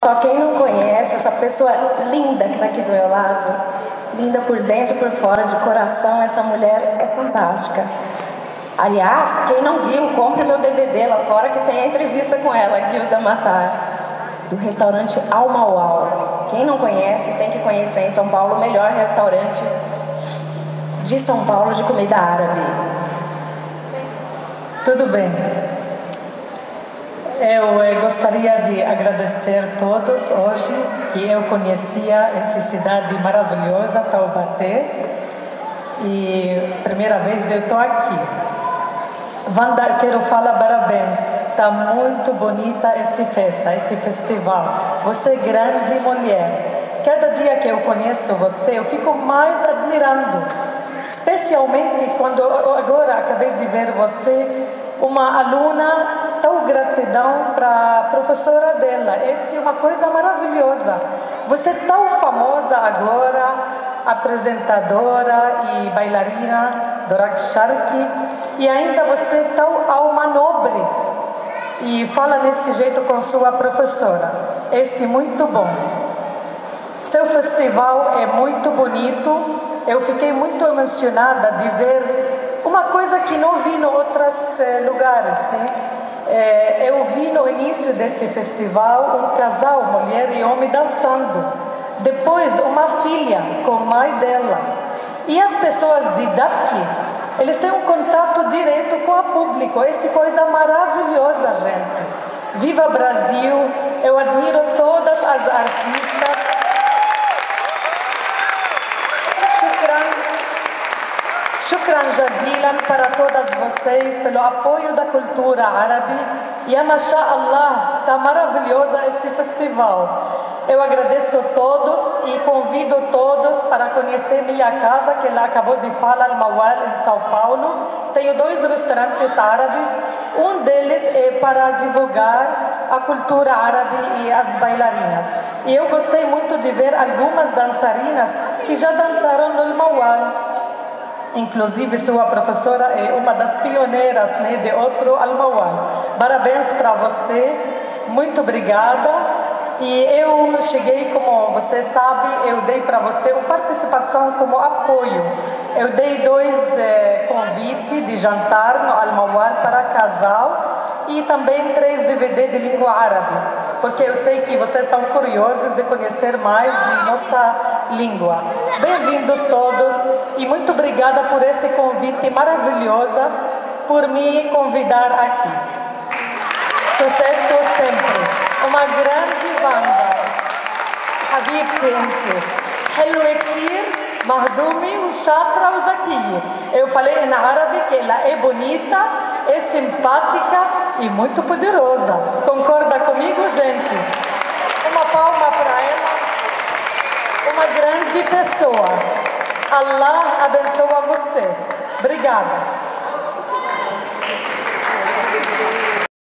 Só quem não conhece essa pessoa linda que está aqui do meu lado, linda por dentro e por fora, de coração, essa mulher é fantástica. Aliás, quem não viu, compre meu DVD lá fora que tem a entrevista com ela, Guilda Matar, do restaurante Al Maual. Quem não conhece, tem que conhecer em São Paulo, o melhor restaurante de São Paulo de comida árabe. Tudo bem. Eu gostaria de agradecer a todos hoje que eu conhecia essa cidade maravilhosa, Taubaté, e primeira vez eu estou aqui. Wanda, eu quero falar parabéns. Está muito bonita essa festa, esse festival. Você é grande mulher. Cada dia que eu conheço você, eu fico mais admirando. Especialmente quando agora acabei de ver você, uma aluna, tão gratidão para a professora dela. Essa é uma coisa maravilhosa. Você é tão famosa agora, apresentadora e bailarina do Rakshaki, e ainda você é tão alma nobre e fala desse jeito com sua professora. Esse é muito bom. Seu festival é muito bonito. Eu fiquei muito emocionada de ver uma coisa que não vi em outros lugares, né? Eu vi no início desse festival um casal, mulher e homem, dançando. Depois, uma filha com a mãe dela. E as pessoas de daqui, eles têm um contato direto com o público. Essa coisa maravilhosa, gente. Viva Brasil! Eu admiro todas as artistas. Shukran jazilan para todas vocês pelo apoio da cultura árabe. E, masha Allah, está maravilhosa esse festival. Eu agradeço a todos e convido todos para conhecer minha casa, que ela acabou de falar, Al Maual, em São Paulo. Tenho 2 restaurantes árabes. Um deles é para divulgar a cultura árabe e as bailarinas. E eu gostei muito de ver algumas dançarinas que já dançaram no Al Maual. Inclusive, sua professora é uma das pioneiras, né, de outro Al Maual. Parabéns para você, muito obrigada. E eu cheguei, como você sabe, eu dei para você uma participação como apoio. Eu dei 2 convites de jantar no Al Maual para casal e também 3 DVD de língua árabe, porque eu sei que vocês são curiosos de conhecer mais de nossa língua. Bem-vindos todos e muito obrigada por esse convite maravilhoso, por me convidar aqui. Sucesso sempre. Uma grande banda. حبيبتي انت حلوة كتير مهضومة وشاطرة وذكية. Eu falei em árabe que ela é bonita, é simpática e muito poderosa. Concorda comigo, gente? Uma palma para ela. Uma grande pessoa. Allah abençoa você. Obrigada.